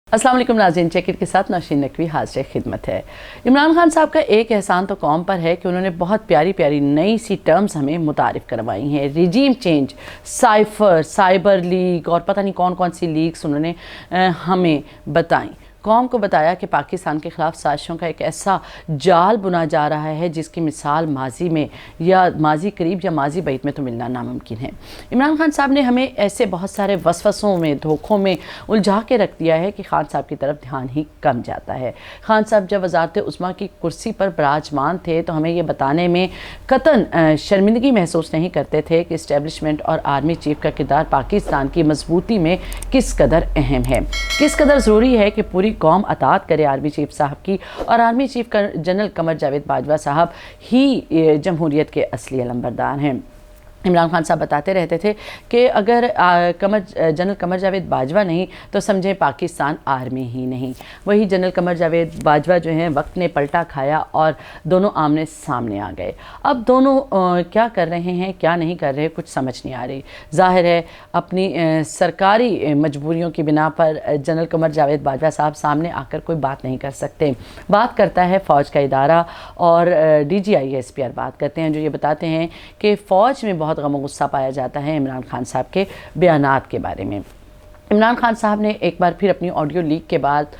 अस्सलाम वालेकुम नाज़रीन, चेक के साथ नौशीन नकवी हाजिर खिदमत है। इमरान खान साहब का एक एहसान तो कौम पर है कि उन्होंने बहुत प्यारी प्यारी नई सी टर्म्स हमें मुतारिफ करवाई हैं। Regime change, cipher, cyber league और पता नहीं कौन कौन सी लीग्स उन्होंने हमें बताई। कौम को बताया कि पाकिस्तान के ख़िलाफ़ साजिशों का एक ऐसा जाल बुना जा रहा है जिसकी मिसाल माजी में या माजी करीब या माजी बैद में तो मिलना नामुमकिन है। इमरान खान साहब ने हमें ऐसे बहुत सारे वसवसों में, धोखों में उलझा के रख दिया है कि खान साहब की तरफ ध्यान ही कम जाता है। खान साहब जब वज़ारत उज़्मा की कुर्सी पर विराजमान थे तो हमें ये बताने में कतन शर्मिंदगी महसूस नहीं करते थे कि इस्टेब्लिशमेंट और आर्मी चीफ का किरदार पाकिस्तान की मजबूती में किस कदर अहम है, किस कदर ज़रूरी है कि पूरी कौम अतात करे आर्मी चीफ साहब की। और army chief general Qamar Javed Bajwa साहब ही जमहूरियत के असली अलंबरदार हैं। इमरान खान साहब बताते रहते थे कि अगर जनरल कमर जावेद बाजवा नहीं तो समझें पाकिस्तान आर्मी ही नहीं। वही जनरल कमर जावेद बाजवा जो हैं वक्त ने पलटा खाया और दोनों आमने सामने आ गए। अब दोनों क्या कर रहे हैं, क्या नहीं कर रहे, कुछ समझ नहीं आ रही। ज़ाहिर है अपनी सरकारी मजबूरियों की बिना पर जनरल कमर जावेद बाजवा साहब सामने आकर कोई बात नहीं कर सकते। बात करता है फ़ौज का इदारा और DGISPR बात करते हैं, जो ये बताते हैं कि फ़ौज में बहुत गम गुस्सा पाया जाता है इमरान खान साहब के बयानात के बारे में। इमरान खान साहब ने एक बार फिर अपनी ऑडियो लीक के बाद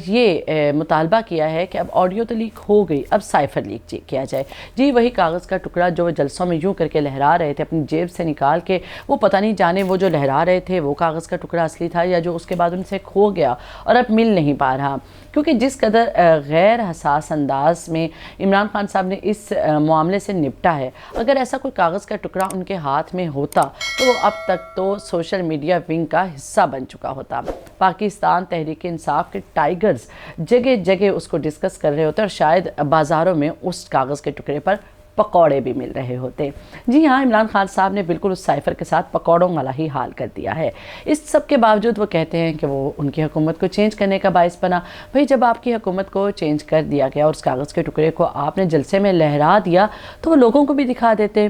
ये मुतालबा किया है कि अब ऑडियो तो लीक हो गई, अब साइफर लीक किया जाए। जी वही कागज़ का टुकड़ा जो जलसों में यूँ करके लहरा रहे थे अपनी जेब से निकाल के, वो पता नहीं जाने वो जो लहरा रहे थे वो कागज़ का टुकड़ा असली था या जो उसके बाद उनसे खो गया और अब मिल नहीं पा रहा। क्योंकि जिस कदर गैर हसास अंदाज में इमरान खान साहब ने इस मामले से निपटा है, अगर ऐसा कोई कागज़ का टुकड़ा उनके हाथ में होता तो वो अब तक तो सोशल मीडिया विंग का हिस्सा बन चुका होता। पाकिस्तान तहरीक इंसाफ के टाइगर्स जगह जगह उसको डिस्कस कर रहे होते और शायद बाज़ारों में उस कागज़ के टुकड़े पर पकौड़े भी मिल रहे होते। जी हाँ, इमरान खान साहब ने बिल्कुल उस साइफर के साथ पकौड़ों वाला ही हाल कर दिया है। इस सब के बावजूद वो कहते हैं कि वो उनकी हुकूमत को चेंज करने का बाइस बना। भाई जब आपकी हुकूमत को चेंज कर दिया गया और उस कागज़ के टुकड़े को आपने जलसे में लहरा दिया तो वो लोगों को भी दिखा देते,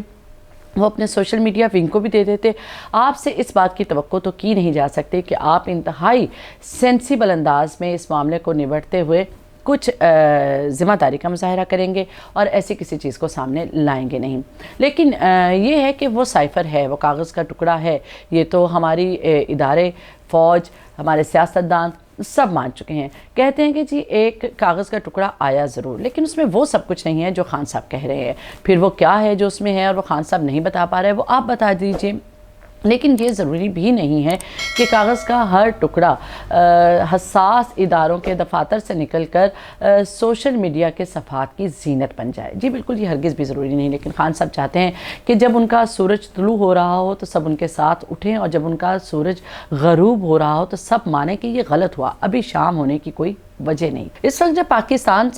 वो अपने सोशल मीडिया विंग को भी दे देते। आपसे इस बात की तवक्को तो की नहीं जा सकती कि आप इंतहाई सेंसिबल अंदाज में इस मामले को निपटते हुए कुछ ज़िम्मेदारी का मुजाहरा करेंगे और ऐसी किसी चीज़ को सामने लाएंगे नहीं। लेकिन ये है कि वो साइफर है, वो कागज़ का टुकड़ा है, ये तो हमारी इदारे, फ़ौज, हमारे सियासतदान सब मान चुके हैं। कहते हैं कि जी एक कागज़ का टुकड़ा आया ज़रूर, लेकिन उसमें वो सब कुछ नहीं है जो खान साहब कह रहे हैं। फिर वो क्या है जो उसमें है और वो खान साहब नहीं बता पा रहे, वो आप बता दीजिए। लेकिन ये ज़रूरी भी नहीं है कि कागज़ का हर टुकड़ा हसास इदारों के दफातर से निकलकर सोशल मीडिया के सफ़ात की जीनत बन जाए। जी बिल्कुल, ये हरगिज़ भी ज़रूरी नहीं। लेकिन खान साहब चाहते हैं कि जब उनका सूरज तुलू हो रहा हो तो सब उनके साथ उठें और जब उनका सूरज ग़रूब हो रहा हो तो सब माने कि ये गलत हुआ, अभी शाम होने की कोई वजह नहीं। इस वक्त जब पाकिस्तान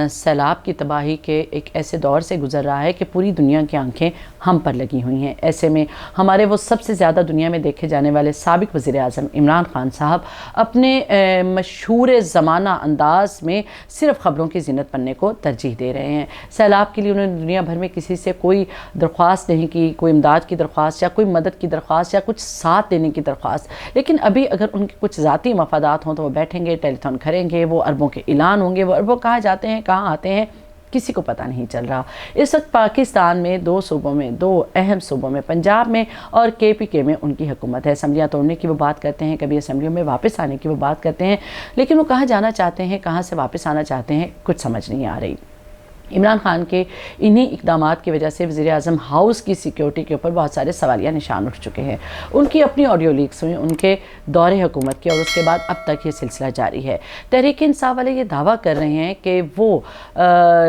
सैलाब की तबाही के एक ऐसे दौर से गुजर रहा है कि पूरी दुनिया की आंखें हम पर लगी हुई हैं, ऐसे में हमारे वो सबसे ज़्यादा दुनिया में देखे जाने वाले साबिक वज़ीर आज़म इमरान खान साहब अपने मशहूर ज़माना अंदाज में सिर्फ ख़बरों की ज़ीनत बनने को तरजीह दे रहे हैं। सैलाब के लिए उन्होंने दुनिया भर में किसी से कोई दरख्वास्त नहीं की, कोई इमदाद की दरख्वास्त या कोई मदद की दरख्वास्त या कुछ साथ देने की दरख्वास्त। लेकिन अभी अगर उनके कुछ ज़ाती मफादात हों तो वो बैठेंगे, टेलीथॉन करेंगे, वो अरबों के ऐलान होंगे। वो अरबों कहाँ जाते हैं, कहाँ आते हैं, किसी को पता नहीं चल रहा। इस वक्त पाकिस्तान में दो सूबों में, दो अहम सूबों में, पंजाब में और KPK में उनकी हुकूमत है। असम्बलियाँ तोड़ने की वो बात करते हैं, कभी असम्बलियों में वापस आने की वो बात करते हैं, लेकिन वो कहाँ जाना चाहते हैं, कहाँ से वापस आना चाहते हैं, कुछ समझ नहीं आ रही। इमरान खान के इन्हीं इक़दामात की वजह से वज़ीर आज़म हाउस की सिक्योरिटी के ऊपर बहुत सारे सवालिया निशान उठ चुके हैं। उनकी अपनी ऑडियो लीक्स हुई उनके दौरे हुकूमत के और उसके बाद अब तक ये सिलसिला जारी है। तहरीक इंसाफ वाले ये दावा कर रहे हैं कि वो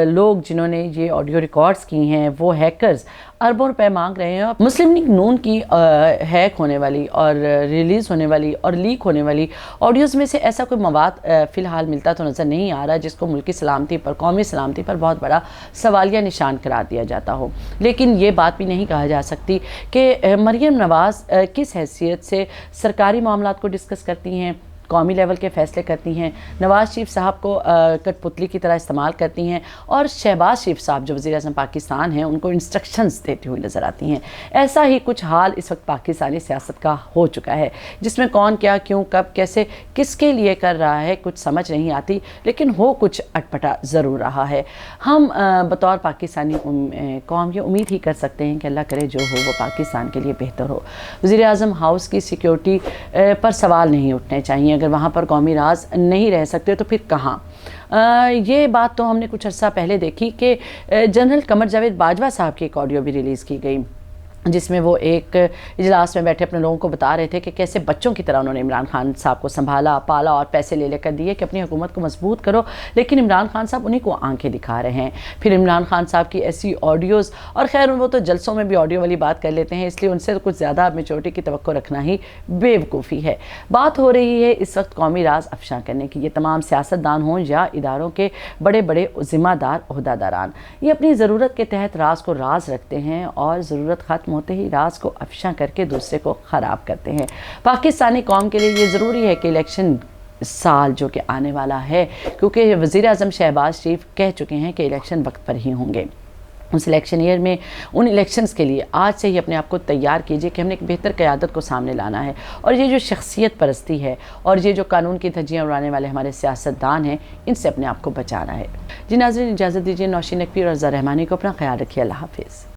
लोग जिन्होंने ये ऑडियो रिकॉर्ड्स की हैं वो हैकर्स अरबों रुपए मांग रहे हैं। मुस्लिम लीग नून की हैक होने वाली और रिलीज़ होने वाली और लीक होने वाली ऑडियोज़ में से ऐसा कोई मवाद फ़िलहाल मिलता तो नज़र नहीं आ रहा जिसको मुल्की सलामती पर, कौमी सलामती पर बहुत बड़ा सवालिया निशान करार दिया जाता हो। लेकिन ये बात भी नहीं कहा जा सकती कि मरीम नवाज़ किस हैसियत से सरकारी मामलात को डिस्कस करती हैं, قوमी लेवल के फ़ैसले करती हैं, नवाज़ शरीफ साहब को कठपुतली की तरह इस्तेमाल करती हैं और शहबाज शरीफ साहब जो वज़ीर आज़म पाकिस्तान हैं उनको इंस्ट्रक्शंस देती हुई नज़र आती हैं। ऐसा ही कुछ हाल इस वक्त पाकिस्तानी सियासत का हो चुका है, जिसमें कौन क्या क्यों कब कैसे किसके लिए कर रहा है कुछ समझ नहीं आती, लेकिन हो कुछ अटपटा ज़रूर रहा है। हम बतौर पाकिस्तानी कौम ये उम्मीद ही कर सकते हैं कि अल्लाह करे जो हो वो पाकिस्तान के लिए बेहतर हो। वज़ीर आज़म हाउस की सिक्योरिटी पर सवाल नहीं उठने चाहिए। अगर वहाँ पर कौमी राज नहीं रह सकते तो फिर कहाँ? ये बात तो हमने कुछ अर्सा पहले देखी कि जनरल कमर जावेद बाजवा साहब की एक ऑडियो भी रिलीज़ की गई, जिसमें वो एक इजलास में बैठे अपने लोगों को बता रहे थे कि कैसे बच्चों की तरह उन्होंने इमरान खान साहब को संभाला पाला और पैसे ले लेकर दिए कि अपनी हुकूमत को मजबूत करो, लेकिन इमरान खान साहब उन्हीं को आंखें दिखा रहे हैं। फिर इमरान खान साहब की ऐसी ऑडियोज़, और खैर वो तो जलसों में भी ऑडियो वाली बात कर लेते हैं, इसलिए उनसे कुछ ज़्यादा मेच्योरिटी की तवक्को रखना ही बेवकूफ़ी है। बात हो रही है इस वक्त कौमी राज अफशा करने की। ये तमाम सियासतदान हों या इदारों के बड़े बड़े ज़िम्मेदार ओहदादारान, ये अपनी ज़रूरत के तहत राज को राज रखते हैं और ज़रूरत ख़त्म होते ही राज को अफशा करके दूसरे को ख़राब करते हैं। पाकिस्तानी कौम के लिए ये ज़रूरी है कि इलेक्शन साल जो कि आने वाला है, क्योंकि वज़ीर आज़म शहबाज शरीफ कह चुके हैं कि इलेक्शन वक्त पर ही होंगे, उस इलेक्शन ईयर में उन इलेक्शंस के लिए आज से ही अपने आप को तैयार कीजिए कि हमने एक बेहतर क़यादत को सामने लाना है। और ये जो शख्सियत परस्ती है और ये जो कानून की धज्जियाँ उड़ाने वाले हमारे सियासतदान हैं, इनसे अपने आप को बचाना है। जी नाज़रीन, इजाज़त दीजिए। नौशीन नकवी और रज़ा रहमानी को अपना ख्याल रखिए। अल्लाह हाफ़िज़।